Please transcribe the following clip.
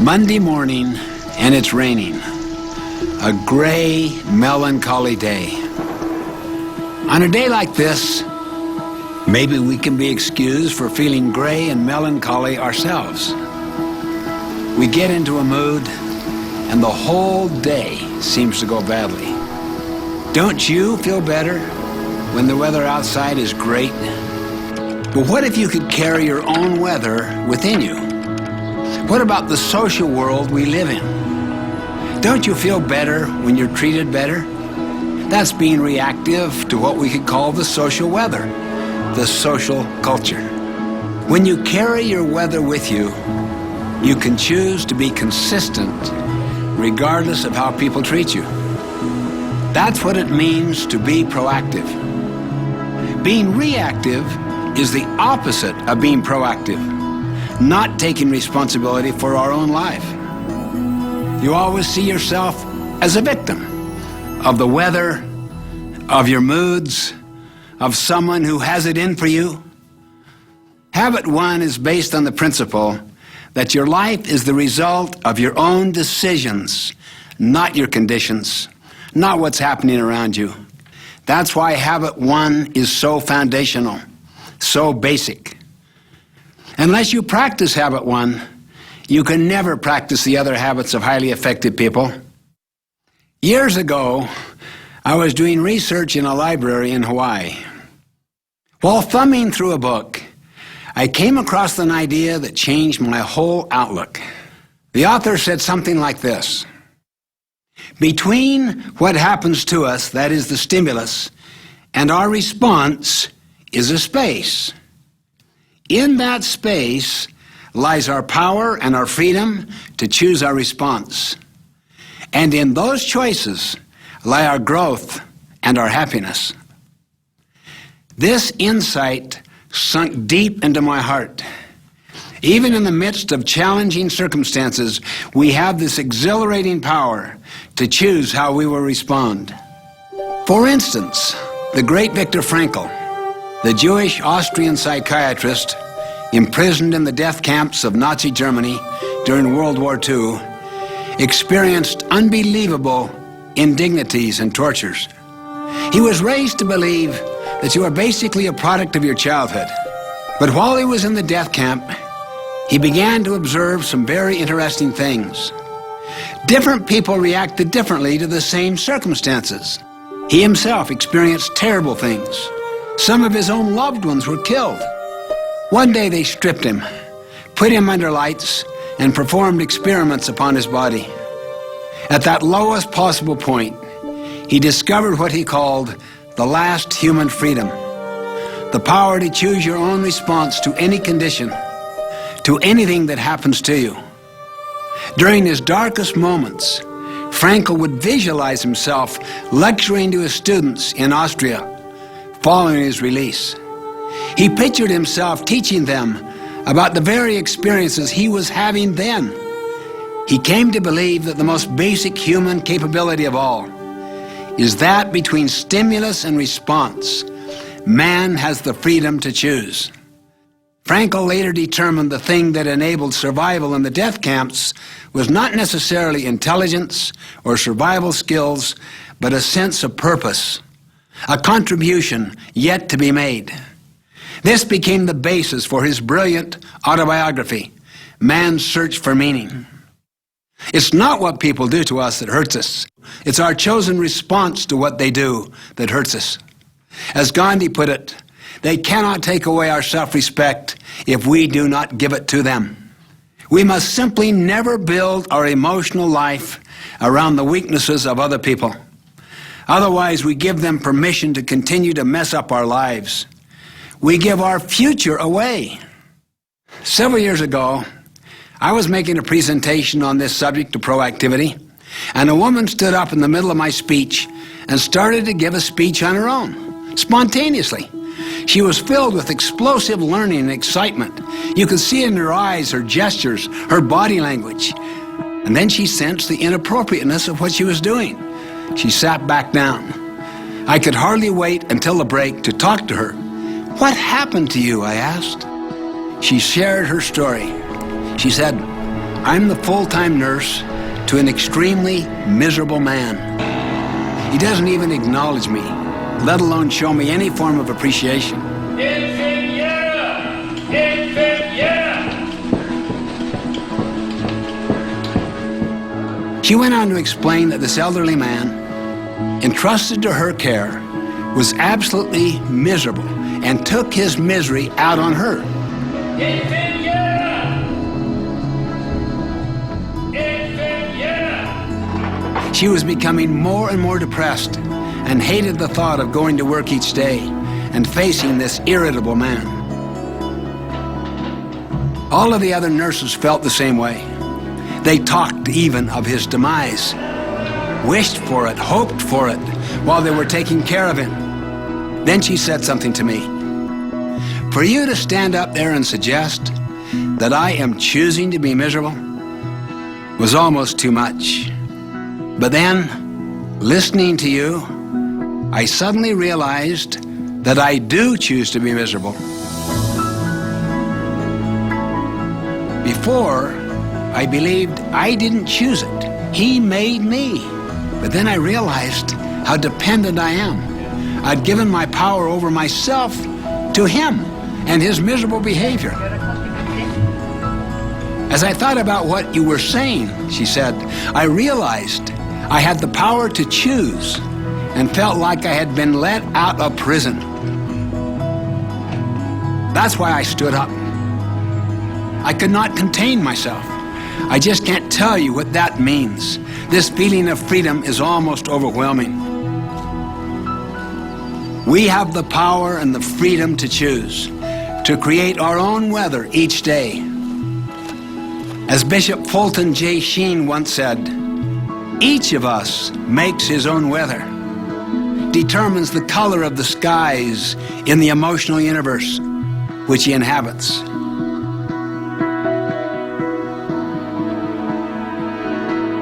Monday morning, and it's raining. A gray, melancholy day. On a day like this, maybe we can be excused for feeling gray and melancholy ourselves. We get into a mood, and the whole day seems to go badly. Don't you feel better when the weather outside is great? But what if you could carry your own weather within you? What about the social world we live in? Don't you feel better when you're treated better? That's being reactive to what we could call the social weather, the social culture. When you carry your weather with you, you can choose to be consistent regardless of how people treat you. That's what it means to be proactive. Being reactive is the opposite of being proactive, not taking responsibility for our own life. You always see yourself as a victim of the weather, of your moods, of someone who has it in for you. Habit 1 is based on the principle that your life is the result of your own decisions, not your conditions, not what's happening around you. That's why Habit 1 is so foundational, so basic. Unless you practice Habit 1, you can never practice the other habits of highly effective people. Years ago, I was doing research in a library in Hawaii. While thumbing through a book, I came across an idea that changed my whole outlook. The author said something like this: between what happens to us, that is the stimulus, and our response is a space. In that space lies our power and our freedom to choose our response. And in those choices lie our growth and our happiness. This insight sunk deep into my heart. Even in the midst of challenging circumstances, we have this exhilarating power to choose how we will respond. For instance, the great Viktor Frankl, the Jewish Austrian psychiatrist imprisoned in the death camps of Nazi Germany during World War II, experienced unbelievable indignities and tortures. He was raised to believe that you are basically a product of your childhood. But while he was in the death camp, he began to observe some very interesting things. Different people reacted differently to the same circumstances. He himself experienced terrible things. Some of his own loved ones were killed. One day they stripped him, put him under lights, and performed experiments upon his body. At that lowest possible point, he discovered what he called the last human freedom, the power to choose your own response to any condition, to anything that happens to you. During his darkest moments, Frankl would visualize himself lecturing to his students in Austria following his release. He pictured himself teaching them about the very experiences he was having then. He came to believe that the most basic human capability of all is that between stimulus and response, man has the freedom to choose. Frankl later determined the thing that enabled survival in the death camps was not necessarily intelligence or survival skills, but a sense of purpose, a contribution yet to be made. This became the basis for his brilliant autobiography, Man's Search for Meaning. It's not what people do to us that hurts us. It's our chosen response to what they do that hurts us. As Gandhi put it, they cannot take away our self-respect if we do not give it to them. We must simply never build our emotional life around the weaknesses of other people. Otherwise, we give them permission to continue to mess up our lives. We give our future away. Several years ago, I was making a presentation on this subject of proactivity, and a woman stood up in the middle of my speech and started to give a speech on her own, spontaneously. She was filled with explosive learning and excitement. You could see in her eyes, her gestures, her body language. And then she sensed the inappropriateness of what she was doing. She sat back down. I could hardly wait until the break to talk to her. "What happened to you?" I asked. She shared her story. She said, I'm the full-time nurse to an extremely miserable man. He doesn't even acknowledge me, let alone show me any form of appreciation. She went on to explain that this elderly man, entrusted to her care, was absolutely miserable and took his misery out on her. She was becoming more and more depressed and hated the thought of going to work each day and facing this irritable man. All of the other nurses felt the same way. They talked even of his demise, wished for it, hoped for it, while they were taking care of him. Then she said something to me. For you to stand up there and suggest that I am choosing to be miserable was almost too much. But then, listening to you, I suddenly realized that I do choose to be miserable. Before, I believed I didn't choose it. He made me. But then I realized how dependent I am. I'd given my power over myself to him and his miserable behavior. As I thought about what you were saying, she said, I realized I had the power to choose and felt like I had been let out of prison. That's why I stood up. I could not contain myself. I just can't tell you what that means. This feeling of freedom is almost overwhelming. We have the power and the freedom to choose, to create our own weather each day. As Bishop Fulton J. Sheen once said, each of us makes his own weather, determines the color of the skies in the emotional universe which he inhabits.